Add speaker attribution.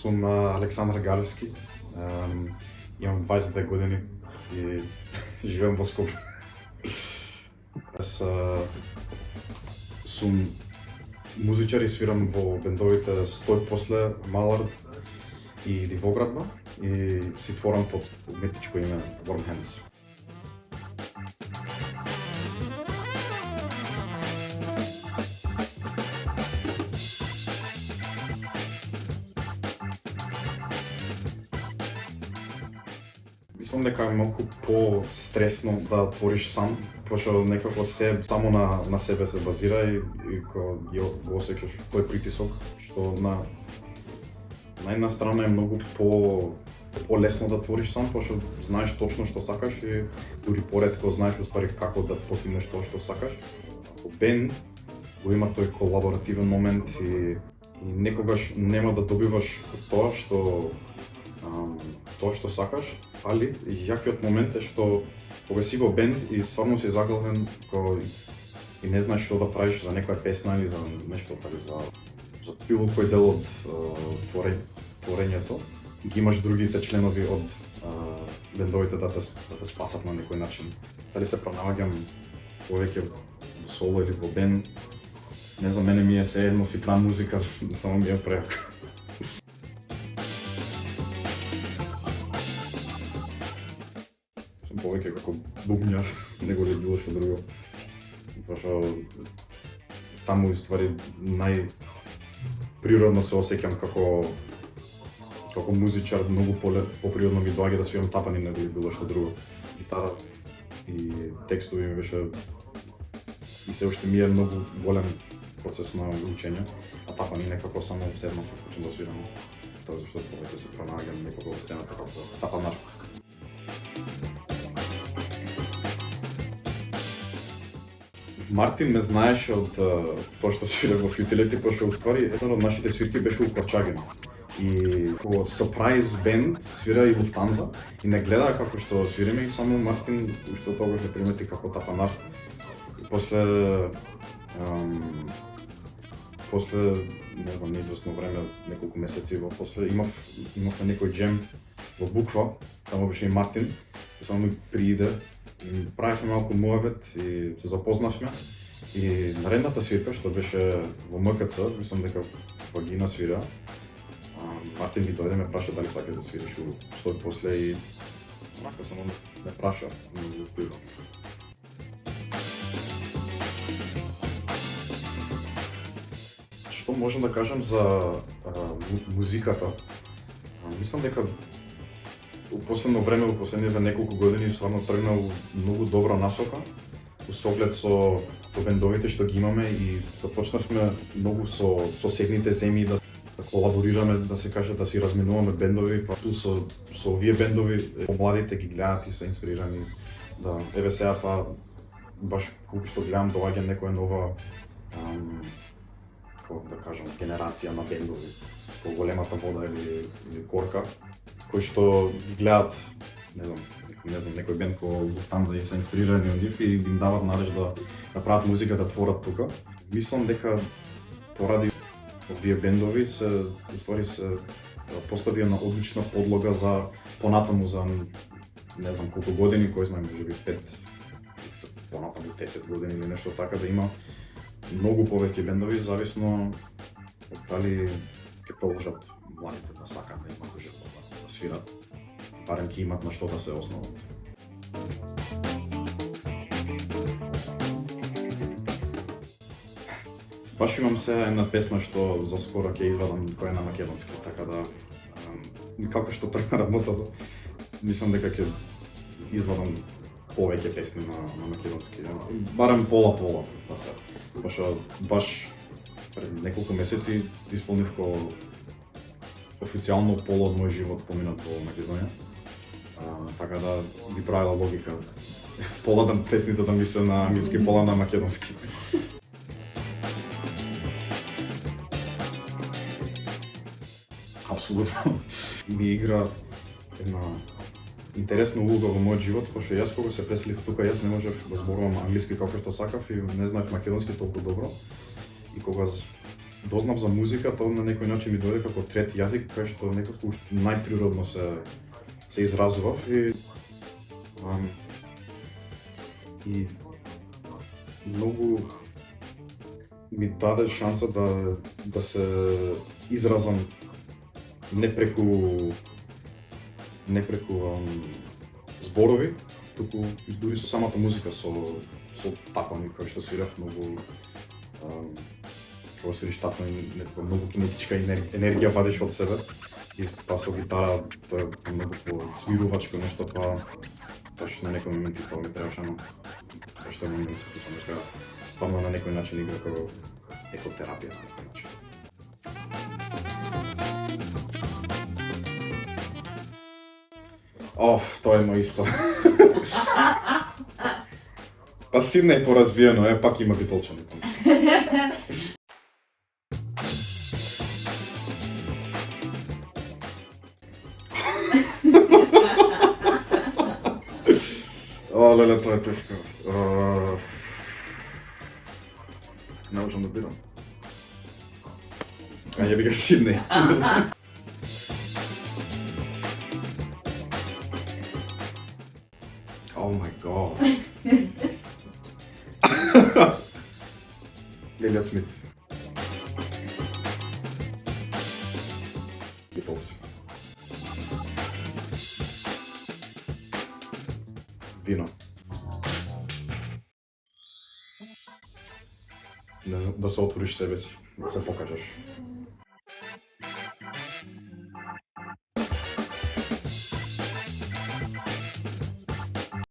Speaker 1: сум Александар Галевски, имам 22 години и живеам во Скопје. Јас сум музичар и свирам во бендовите Стој после, Малард и Дивоградба и си творам под уметничко име Warm Hands. Мислам дека е малку по-стресно да твориш сам, пошто некако се само на себе се базира и го осеќаш тој притисок, што на една страна е многу по-лесно да твориш сам, пошто знаеш точно што сакаш и дури поретко знаеш уствари како да постигнеш тоа што сакаш. Ако бенд го има тој колаборативен момент и некогаш нема да добиваш тоа што сакаш, али јакиот момент е што кога си во бенд и стварно си заглавен и не знаеш што да правиш за некоја песна или за нешто за било кој дел од творењето, ги имаш другите членови од бендовите да те спасат на некој начин. Дали се пронаоѓам повеќе во соло или во бенд, не за мене ми е се едно си правам музика, само ми е преако. Сум повеќе како бубњар, него ли било што друго. Пошто таму ствари најприродно се осеќам како музичар, многу поприродно ми доаѓа да свирам тапани, него ли било што друго. Гитара и текстови ми беше и се уште ми е многу голем процес на учење, а тапани некако само седнав и почнав да свирам. Тоа зашто повеќе се пронаоѓам некако во сцената како тапанар. Мартин ме знаеше од тоа што свира во Фјутилети, пошто уствари една од нашите свирки беше у Корчагина. И по surprise бенд свира и Луфтанза и не гледаа како што свириме и само Мартин уште тогаш ме примети како тапанар. И после не знам, неизвестно време, неколку месеци после имавме некој джем во Буква, таму беше и Мартин, и само ми прииде и правевме малку муабет и се запознавме. И наредната свирка што беше во МКЦ, мислам дека Вагина свира, Мартин ми дојде ме праша дали сакаш да свириш у Стој после и онака само ме праша, но го успирам. Што можам да кажам за музиката? Мислам дека у последно време, во последниве неколку години, стварно тргнал многу добра насока, со оглед со бендовите што ги имаме и почнавме многу со соседните земји да колаборираме, да се каже, да си разменуваме бендови, па ту со овие бендови помладите ги гледаат и се инспирирани. Да, еве сега па баш колку што гледам доаѓа некоја нова да кажам, генерација на бендови, по големата вода или Корка, кои што ги гледаат, не знам, некој бенд кој Луфтанза и се инспирирани од нив и им дават надеж да прават музика, да творат тука. Мислам дека поради овие бендови се поставија на одлична подлога за понатаму за не знам колку години, кој знае, можеби 5, понатаму 10 години или нешто така, да има многу повеќе бендови, зависно од дали ќе продолжат младите да сакат да имат желба да свират, барем ќе имат на што да се основат. Баш имам се една песна што за скоро ќе извадам која е на македонски, така да како што тргна работата, мислам дека ќе извадам повеќе песни на македонски, барем пола да се. Пошто баш пред неколку месеци исполнив официјално пола од мој живот поминат во Македонија. Така да би правила логика пола да песните да ми се на англиски, пола на македонски. Апсолутно ми игра една интересна улога во мојот живот, пошто јас кога се преселив тука, јас не можев да зборувам англиски како што сакав и не знаев македонски толку добро. И кога дознав за музика, тоа на некој начин ми дојде како трети јазик, кај што некако најприродно се изразував и многу ми даде шанса да се изразам не преку зборови, туку дури со самата музика, со тапани кој што свирав многу кога свириш тапани, многу кинетичка енергија вадиш од себе и па со гитара тоа е многу по-смирувачко нешто, па што на некои моменти тоа ми требаше, но што не ми се дека стварно на некој начин игра како екотерапија на некој начин. Тоа е мој исто. Пасивно и поразвиено, пак има битолчани таму. Леле, тоа е тешко. Не можам да бирам. Ја би га Сиднеј. Oh my god. Елиот Смит. Beatles. Вино. Да се отвориш себе си, да се покажеш.